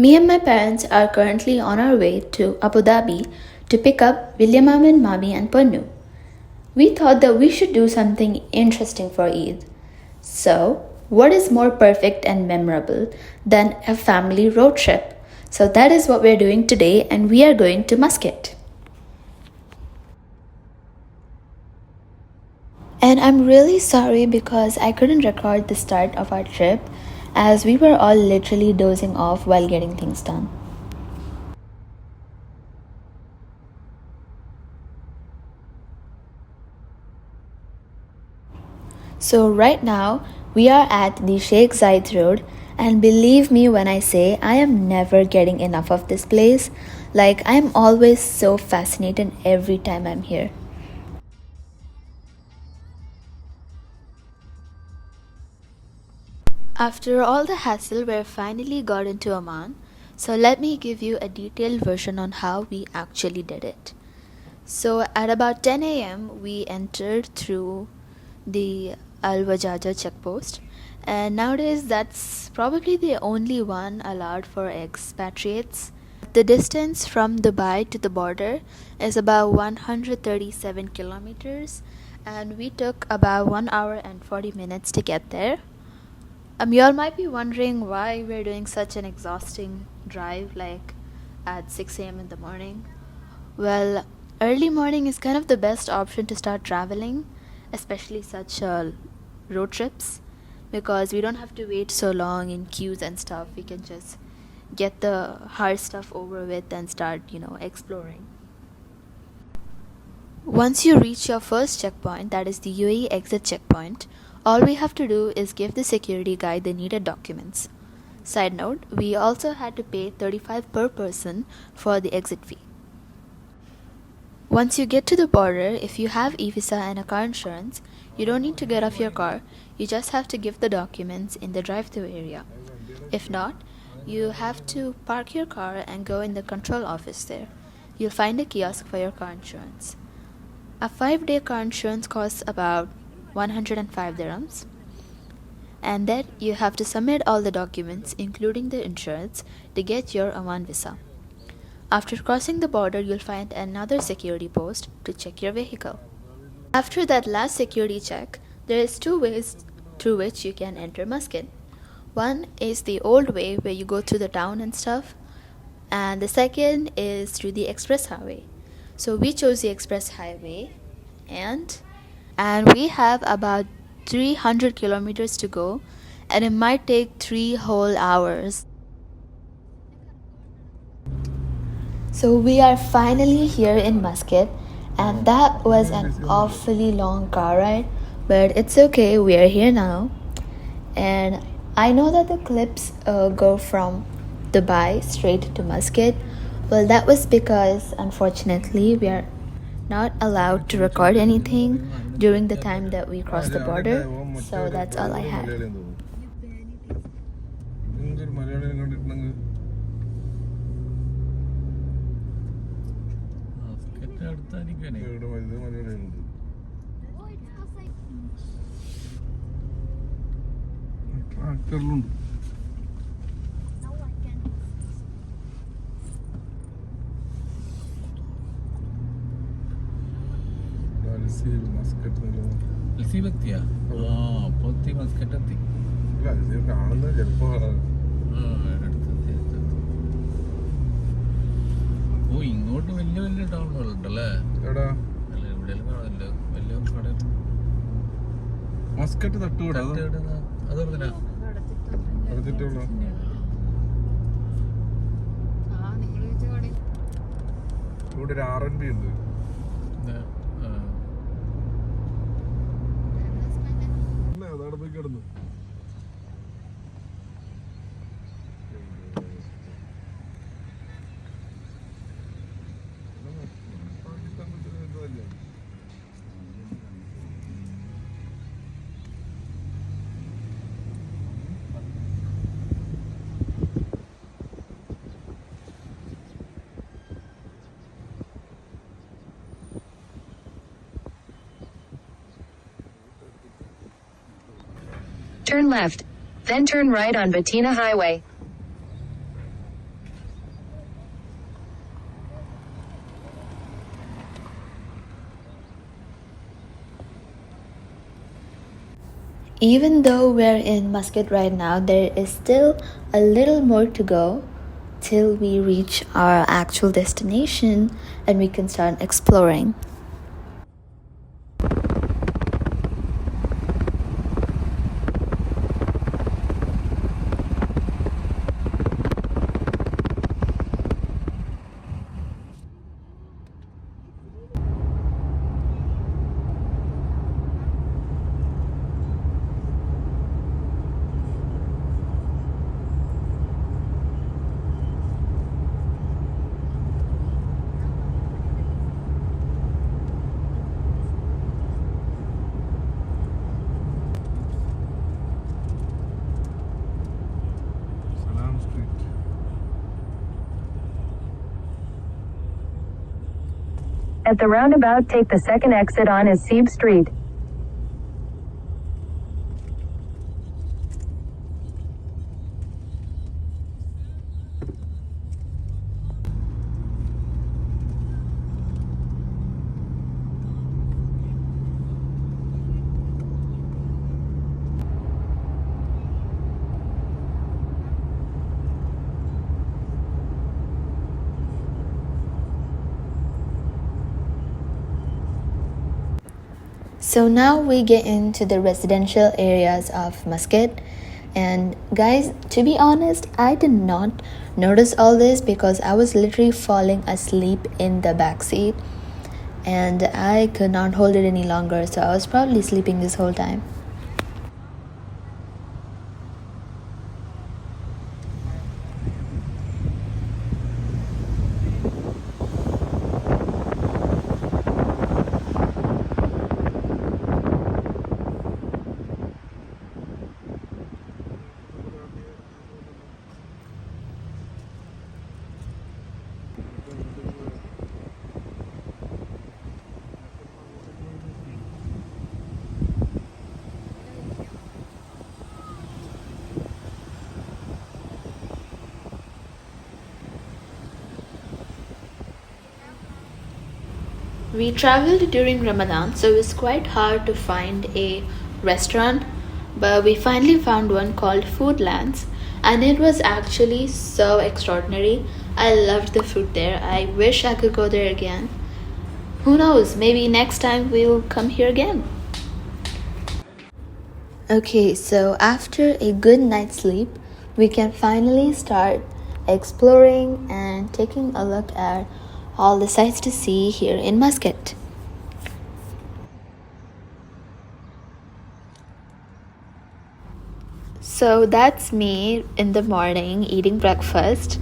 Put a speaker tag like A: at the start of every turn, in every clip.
A: Me and my parents are currently on our way to Abu Dhabi to pick up William and Mami and Pannu. We thought that we should do something interesting for Eid. So, what is more perfect and memorable than a family road trip? So, that is what we're doing today, and we are going to Muscat. And I'm really sorry because I couldn't record the start of our trip as we were all literally dozing off while getting things done. So, right now, we are at the Sheikh Zayed Road, and believe me when I say I am never getting enough of this place. Like, I'm always so fascinated every time I'm here. After all the hassle, we finally got into Oman. So, let me give you a detailed version on how we actually did it. So, at about 10 a.m., we entered through the Al Wajaja checkpost, and nowadays that's probably the only one allowed for expatriates. The distance from Dubai to the border is about 137 kilometers, and we took about 1 hour and 40 minutes to get there. You all might be wondering why we're doing such an exhausting drive like at 6 a.m. in the morning. Well, early morning is kind of the best option to start traveling, especially such road trips, because we don't have to wait so long in queues and stuff. We can just get the hard stuff over with and start, exploring. Once you reach your first checkpoint, that is the UAE exit checkpoint, all we have to do is give the security guy the needed documents. Side note, we also had to pay 35 per person for the exit fee. Once you get to the border, if you have e-visa and a car insurance, you don't need to get off your car. You just have to give the documents in the drive-thru area. If not, you have to park your car and go in the control office there. You'll find a kiosk for your car insurance. A 5-day car insurance costs about 105 dirhams. And then you have to submit all the documents, including the insurance, to get your Oman visa. After crossing the border, you'll find another security post to check your vehicle. After that last security check, there is 2 ways through which you can enter Muscat. One is the old way where you go through the town and stuff, and the second is through the express highway. So we chose the express highway, and we have about 300 kilometers to go, and it might take 3 whole hours. So we are finally here in Muscat, and that was an awfully long car ride, but it's okay, we are here now. And I know that the clips go from Dubai straight to Muscat. Well, that was because unfortunately we are not allowed to record anything during the time that we crossed the border, so that's all I had.
B: ട്രാക്ടറിലുണ്ട് കാണുന്നത് ചിലപ്പോ
C: ഇങ്ങോട്ട് വലിയ വലിയ ടൗണുകളുണ്ടല്ലേ?
B: എടാ
C: ഇവിടെ വലിയ കട
B: Muscat തട്ടുകൂടാ
C: അതെന്തിനാ
B: അടുത്തിട്ടുള്ള ഇവിടെ ഒരു R&B ഉണ്ട്. അതവിടെ പോയി കിടന്നു.
D: Turn left, then turn right on Batina Highway.
A: Even though we're in Muscat right now, there is still a little more to go till we reach our actual destination and we can start exploring.
B: Salam street.
D: At the roundabout, take the second exit on Asib Street.
A: So now we get into the residential areas of Muscat. And guys, to be honest, I did not notice all this because I was literally falling asleep in the back seat and I could not hold it any longer, so I was probably sleeping this whole time. We traveled during Ramadan, so it was quite hard to find a restaurant, but we finally found one called Foodlands, and it was actually so extraordinary. I loved the food there. I wish I could go there again. Who knows, maybe next time we'll come here again. Okay, so after a good night's sleep, we can finally start exploring and taking a look at all the sights to see here in Muscat. So that's me in the morning eating breakfast.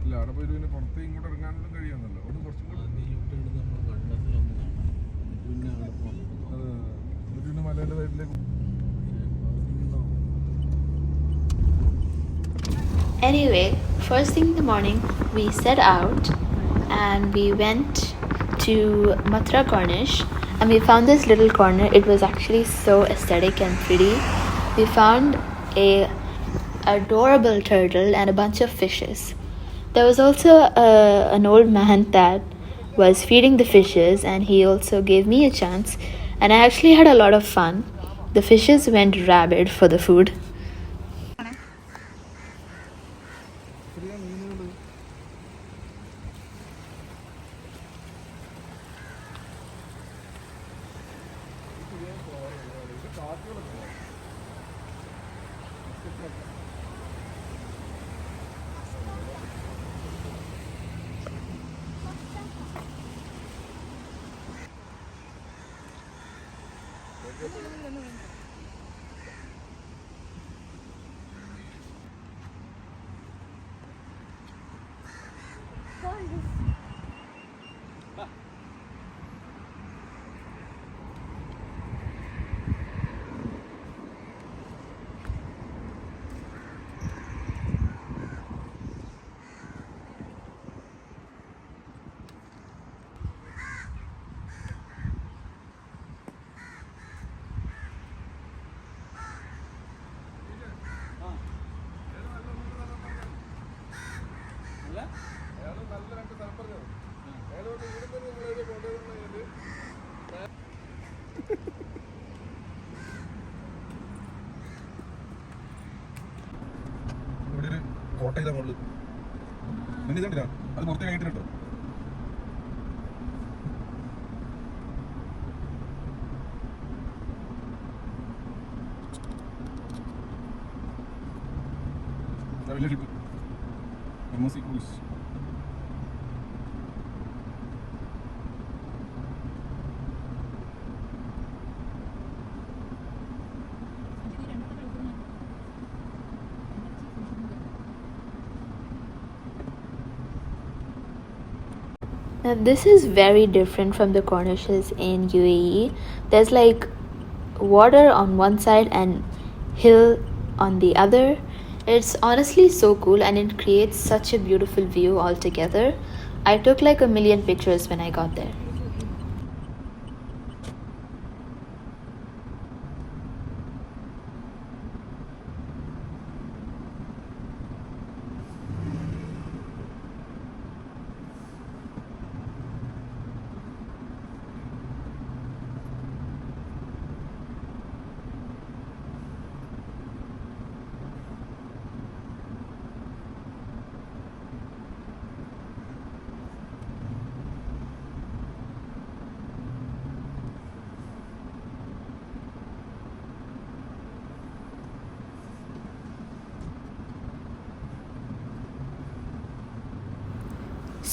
B: ഇല്ല, അവിടെ പോയിട്ട് പിന്നെ പുറത്ത് ഇങ്ങോട്ട് ഇറങ്ങാനൊന്നും കഴിയുമെന്നല്ലോ. ഒന്ന് കുറച്ചും കൂടി
C: പിന്നെ അവിടെ പോകാം.
B: അത് എന്നിട്ട് പിന്നെ മലേൻ്റെ സൈഡിലേക്ക്.
A: Anyway, first thing in the morning, we set out and we went to Matra Cornish and we found this little corner. It was actually so aesthetic and pretty. We found a adorable turtle and a bunch of fishes. There was also an old man that was feeding the fishes and he also gave me a chance and I actually had a lot of fun. The fishes went rabid for the food.
B: ചെറിയ മീനുകൾ. ഓട്ട ചെയ്താൽ മുകളിൽ പിന്നെ ഇതുണ്ടില്ല അത് പുറത്ത് കഴിഞ്ഞിട്ട് വലിയ ship MSC Cruise.
A: Now, this is very different from the Cornishes in UAE. There's like water on one side and hill on the other. It's honestly so cool and it creates such a beautiful view altogether. I took like a million pictures when I got there.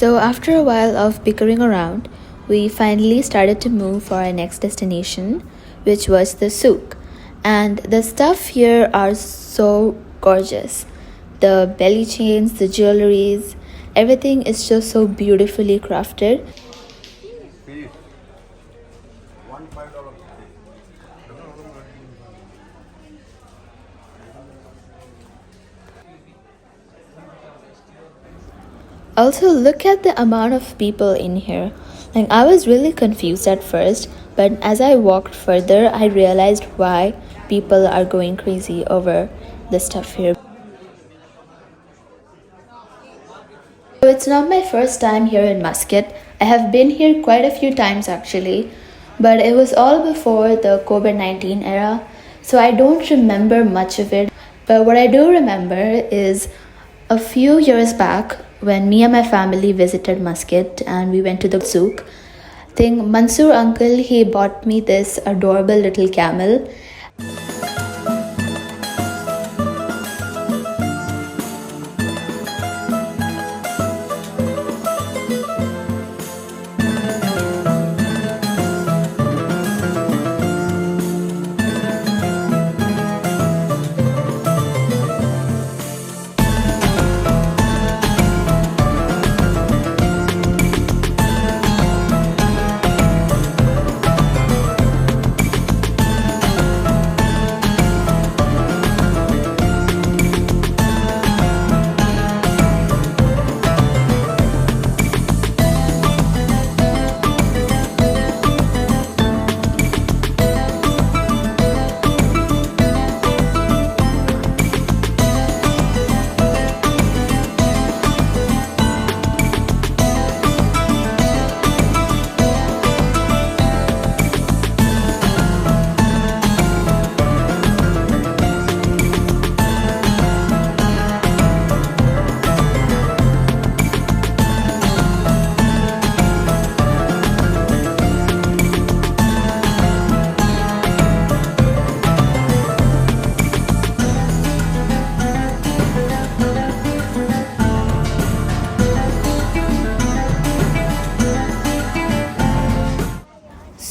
A: So after a while of bickering around, we finally started to move for our next destination, which was the souk. And the stuff here are so gorgeous. The belly chains, the jewelries, everything is just so beautifully crafted. Also, look at the amount of people in here. Like, I was really confused at first, but as I walked further, I realized why people are going crazy over the stuff here. So it's not my first time here in Muscat. I have been here quite a few times actually, but it was all before the COVID-19 era, so I don't remember much of it. But what I do remember is a few years back when me and my family visited Muscat and we went to the souk. I think Mansoor uncle, he bought me this adorable little camel.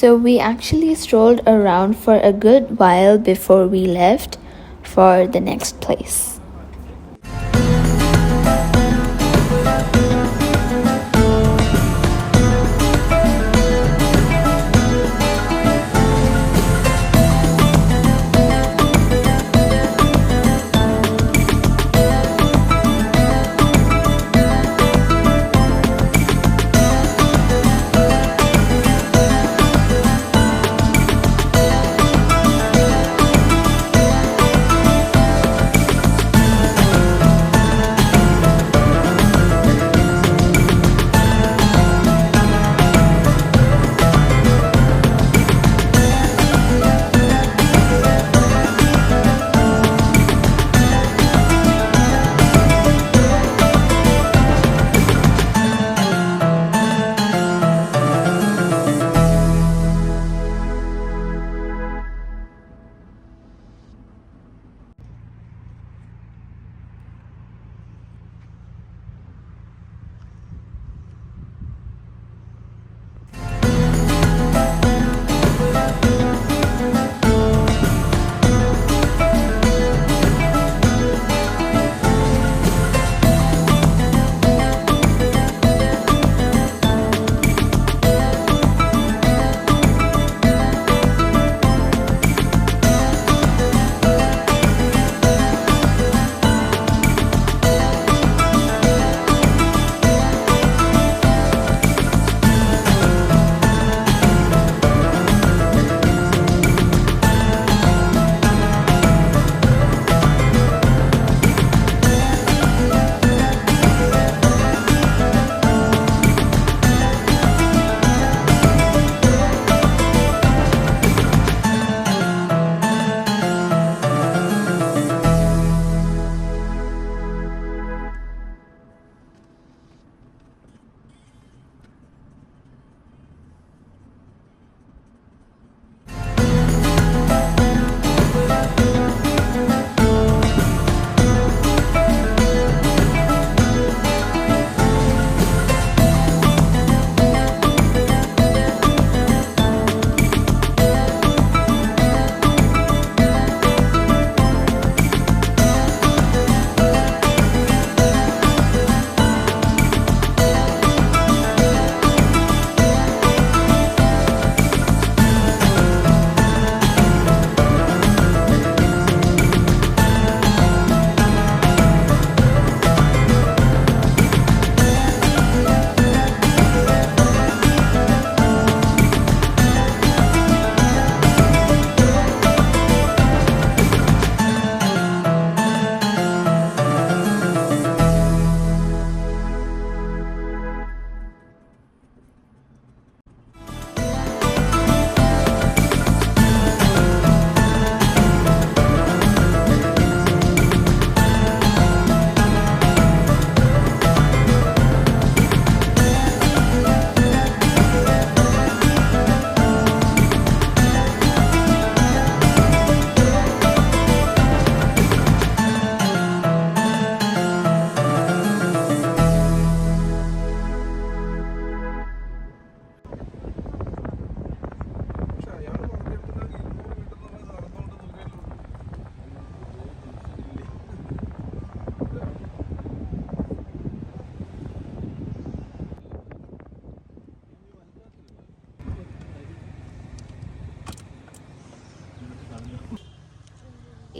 A: So we actually strolled around for a good while before we left for the next place.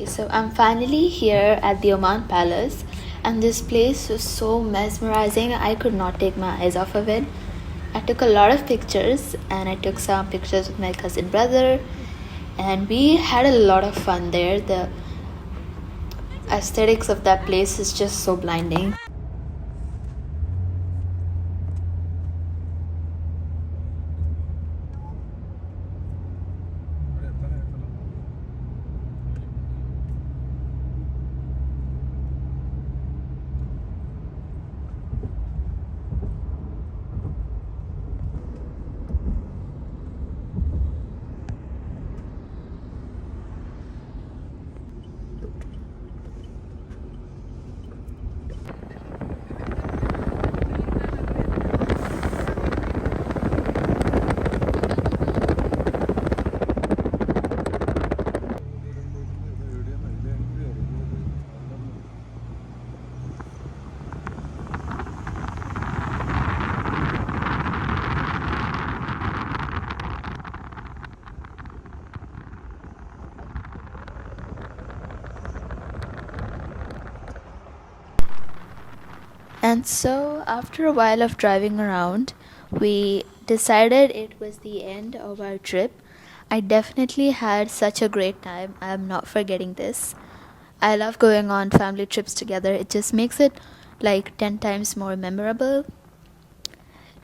A: So I'm finally here at the Oman Palace, and this place was so mesmerizing. I could not take my eyes off of it. I took a lot of pictures, and I took some pictures with my cousin brother, and we had a lot of fun there. The aesthetics of that place is just so blinding. And so, after a while of driving around, we decided it was the end of our trip. I definitely had such a great time. I'm not forgetting this. I love going on family trips together, it just makes it like 10 times more memorable.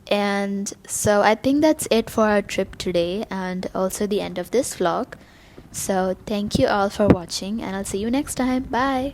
A: And so, I think that's it for our trip today, and also the end of this vlog. So, thank you all for watching, and I'll see you next time. Bye.